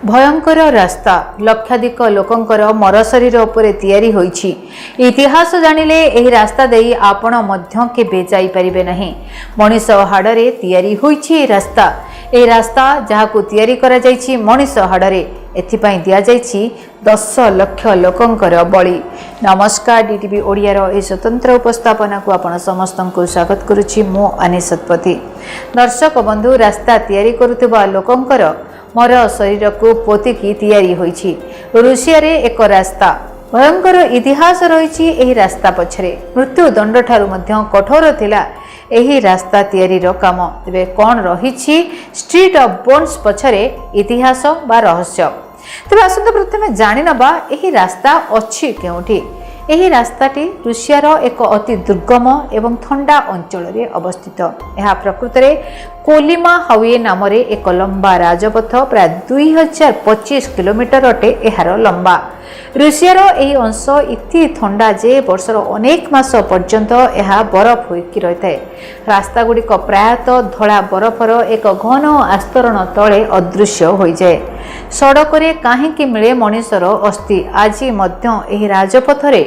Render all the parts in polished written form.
भयंकर रास्ता लक्षाधिक लोकंकर मर शरीर उपरे तैयारी होईछि। इतिहास जानिले एही रास्ता देई आपण मध्य केबे जाई परिबे नहीं। मनीष हाड़े तैयारी होईछि रास्ता। ए रास्ता जहाकू तैयारी करा जाईछि मनीष हाड़े एथिपाई दिया जाईछि 10 लाख लोकंकर बळी। नमस्कार, डीटीवी ओडिया रो ए स्वतंत्र उपस्थापना को आपण समस्तंकु स्वागत करूछि। मो अनी सतपथी। दर्शक बंधु, रास्ता तैयारी करुथिबा लोकंकर मर शरीर को पोतिकी तैयारी होईछि। रूसिया रे एक रास्ता भयंकर इतिहास रही। एही रास्ता पछरे मृत्यु दंड ठारू मध्य कठोर थिला एही रास्ता तैयारी रो काम। तेबे कोन रहिछि स्ट्रीट ऑफ बोन्स पछरे इतिहास बा रहस्य? तेबे आसंत प्रथमे जानि नबा एही रास्ता अछि केउठी। एही रास्ताटी रूसियार एक अति दुर्गम एवं ठंडा अंचल रे अवस्थित। यह प्रकृत रे कोलिमा हाईवे नाम रे एक लंबा राजपथ प्राय 2025 किलोमीटर अटे। एहार लंबा रूसियार एही अंश इति ठंडा जे वर्षर अनेक मास पर्यंत यह बरफ होइकी रहिଥାଏ। रास्ता गुड़िक प्रायतः धड़ा बरफर एक घन आस्तरण तले अदृश्य होई जाए। सड़क रे काहेकि मिले मनीषर अस्थि? आज मध्य एही राजपथ रे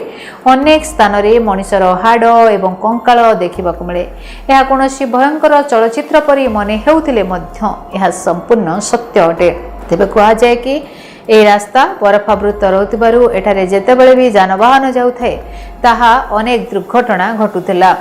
अनेक स्थान रे मनीषर हाड़ एवं कंकाल देखिबाकु मिले। यह कोनोसी भयंकर चलचित्र परि मने हेउथिले मध्य यह संपूर्ण सत्य अटे। तेबे कहा जाए कि ए रास्ता बरफावृत रहउथिबारु एठारे जेतेबेले भी जानवाहन जाउथाय ताहा अनेक दुर्घटना घटुथिला।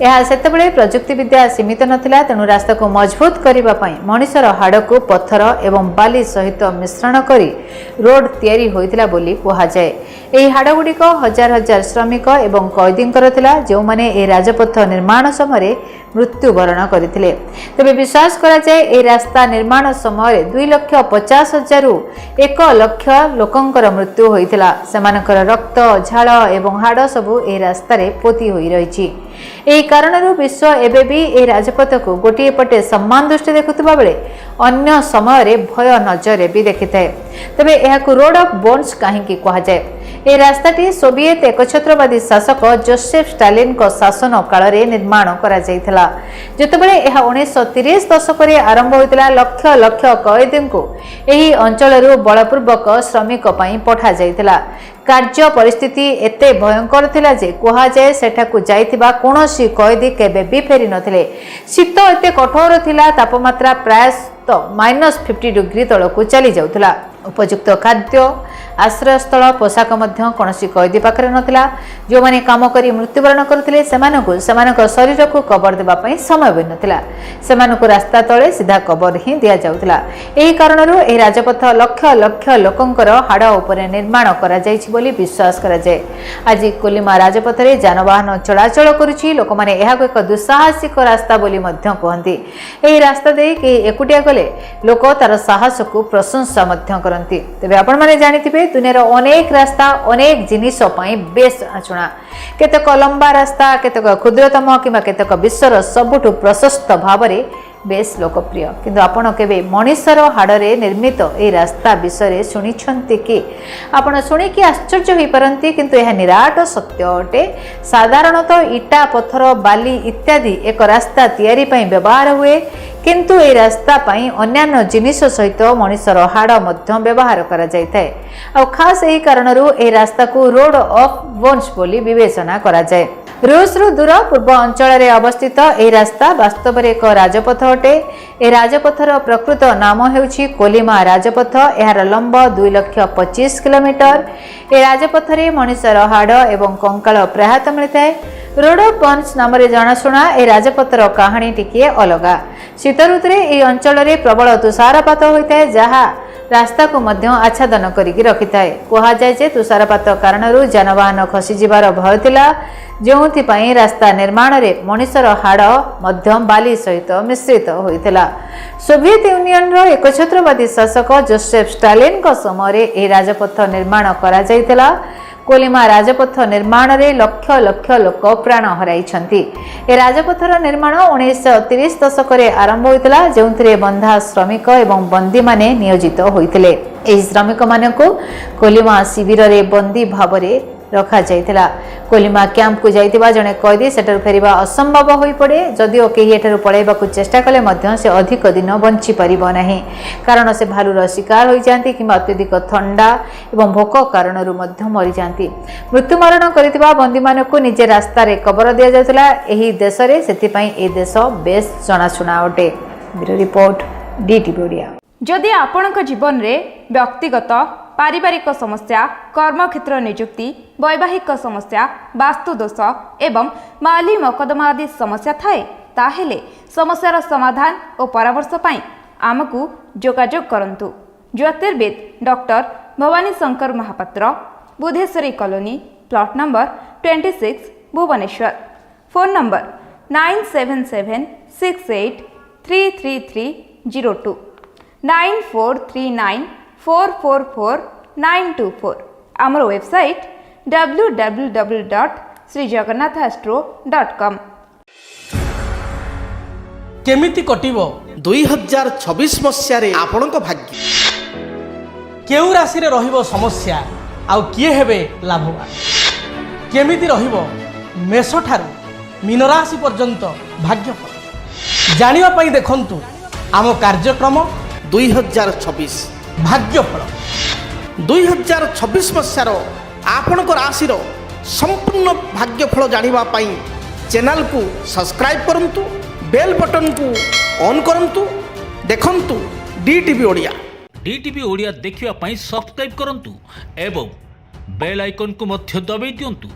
यह सेतेबेले प्रजुक्ति विद्या सीमित नथिला, तेणु रास्ता को मजबूत करिबा पई मनीषर हाड़ को पत्थर एवं बाली सहित मिश्रण करी रोड तैयारी होइतिला बोली कहा जाए। एही हाड़ गुड़िक हजार हजार श्रमिक एवं कैदींकर थिला, जो माने ए राजपथ निर्माण समय मृत्युवरण करथिले। तबे विश्वास करा जाए ए रास्ता निर्माण समय 2,50,000 रु 1 लाख लोकंकर मृत्यु होइतिला। सेमानकर रक्त, झाल एवं हाड़ सबु ए रास्ता रे पोती होई रहिछि। एही कारणरू विश्व एबे भी ए राजपथ को गोटे पटे सम्मान दृष्टि देखुथिबा बेले अन्य समय रे भय नजर भी देखिथाय। तबे एहाकू रोड ऑफ बोन्स काहेकि कहा जाए? ए रास्ताटी सोवियत एकछत्रवादी शासक जोसेफ स्टालिन को शासन काल रे निर्माण करा जायथिला। जेतेबेले एहा 1930 दशक रे आरंभ होइतिला, लक्ष लक्ष कैदीन को एही अंचल रो बलपूर्वक श्रमिक पई पठा जायथिला। कार्य परिस्थिति एते भयंकर थिला जे कहा जाए सेठाकू जाइथिबा कोनोसी कैदी केबे भी फेरी नथिले। शीत एते कठोर थिला, तापमात्रा प्राय -50 डिग्री तलकू चली जाउथिला। उपयुक्त खाद्य, आश्रयस्थल, पोशाक मध्य कौनसी कैदी पाखरे नथिला। जो माने काम करी मृत्युवरण करथिले सेमानकू सेमानक शरीर को कबर देबा पई समय भी नथिला। सेमानकू रास्ता तळे सीधा कबर ही दिया जाउथिला। एही कारणरू एही राजपथ लक्ष लक्ष लोकंकर हाड़ उपरे निर्माण करा जायछि बोली विश्वास करा जाय। आज कोलिमा राजपथ रे जानवाहन चलाचल करूछि। लोक माने एहाको एक दुस्साहसिक रास्ता बोली मध्य कहंती। एही रास्ता दे के एकुटिया गले लोक तार साहस को प्रशंसा मध्य करंती। तबे आपण माने जानिथिबे दुनियार अनेक रास्ता अनेक जिनिस पई बेस आचुणा। केतक लंबा रास्ता, केतक क्षुद्रतम किंबा केतक विश्वर सबुठु प्रशस्त भावरे बेस लोकप्रिय। किंतु आपण केबे मनीषर हाड़े निर्मित ए रास्ता विषय शुणिछंती कि? आपण शुणिकी आश्चर्य होई परंती, किंतु यह निराट सत्य अटे। साधारणतः इटा, पत्थर, बाली इत्यादि एक रास्ता तैयारी पई व्यवहार हुए, किंतु ए रास्ता पई अन्यान्य जिनिस सहित मनीषर हाड़ मध्य व्यवहार करा जायथाय। आ खास एही कारणरू ए रास्ता को रोड ऑफ बोन्स बोली विवेचना करा जाय। रूस रु दूर पूर्व अंचल रे अवस्थित ए रास्ता वास्तव रे एक राजपथ अटे। ए राजपथर प्रकृत नाम हेउछि कोलिमा राजपथ। एहार लंब 2,25,000 किलोमीटर। ए राजपथ रे मनीषर हाड़ एवं कंकाल प्रायत मिलिଥାଏ। रोड ऑफ बोन्स नाम रे जनाशुना ए राजपथर कहानी टिके अलगा। शीत ऋतु रे ए अंचल रे प्रबल तुषारपात होइଥାଏ, जहा रास्ता को मध्य आच्छादन करिकी रखिଥାଏ। कहा जाए जे तुषारपात कारणरू जानवाहन खसी जिबार भय थिला, जोंथिपाई रास्ता निर्माण रे मनीषर हाड़ मध्य बाली सहित मिश्रित होइथिला। सोवियत यूनियन रो एकछत्रवादी शासक जोसेफ स्टालिन को समय रे ए राजपथ निर्माण करा जायथिला। कोलिमा राजपथ निर्माण रे लक्ष लक्ष लोक प्राण हराइछंती। ए राजपथर निर्माण 1930 दशक रे आरंभ होइतिला, जेउथिरे बंधा श्रमिक एवं बंदी माने नियोजित होइतिले। एही श्रमिक मानकू कोलिमा शिविर रे बंदी भाबरे रखा जाइतिला। कोलिमा कैंप को जाइतिबा जने कैदी सेटर फेरिबा असंभव होई पड़े। जदिओ केही एठारु पळाइबाकू चेष्टा कले मध्य से अधिक दिन बंची परिबो नाही, କାରଣ ସେ ଭାଲୁର ଶିକାର ହୋଇଯାନ୍ତି କିମ୍ବା ଅତ୍ୟଧିକ ଥଣ୍ଡା ଏବଂ ଭୋକ କାରଣରୁ ମଧ୍ୟ ମରିଯାନ୍ତି। ମୃତ୍ୟୁବରଣ କରିଥିବା ବନ୍ଦୀମାନଙ୍କୁ ନିଜେ ରାସ୍ତାରେ କବର ଦିଆଯାଉଥିଲା ଏହି ଦେଶରେ, ସେଥିପାଇଁ ଏ ଦେଶ ବେଶ ଜଣାଶୁଣା ଅଟେ। Bureau report DTV Odia. जदि आपणक जीवन रे व्यक्तिगत पारिवारिक समस्या, कर्मक्षेत्र नियुक्ति, वैवाहिक समस्या, वास्तुदोष एवं माली मकदमा आदि समस्या थाए ताहेले समस्यार समाधान और परामर्श पाई आमकु जोगाजोग करंतु। ज्योतिर्विद doctor Bhabani Shankar Mahapatra, Budheswari colony, plot number 26, Bhubaneswar. Phone number 9776833302 9439444924। आमर वेबसाइट www.srijagannathastro.com। केमिति कटिबो 2026 मसीह आपणक भाग्य केउ राशि रे रहिबो समस्या आउ किए हेबे लाभवान केमिति रहिबो मेष ठारू मीन राशि पर्यंत भाग्यफल जानिबा पई देखंतु आम कार्यक्रम 2026 भाग्यफल 2026 मसीह आपणक राशि संपूर्ण भाग्यफल जानिबा पई चैनल को सब्सक्राइब करंतु, बेल बटन को ऑन करंतु, देखंतु DTV ओडिया। DTV ओडिया देखिवा पई सब्सक्राइब करंतु एवं बेल आइकन को मध्य दबाई दियंतु।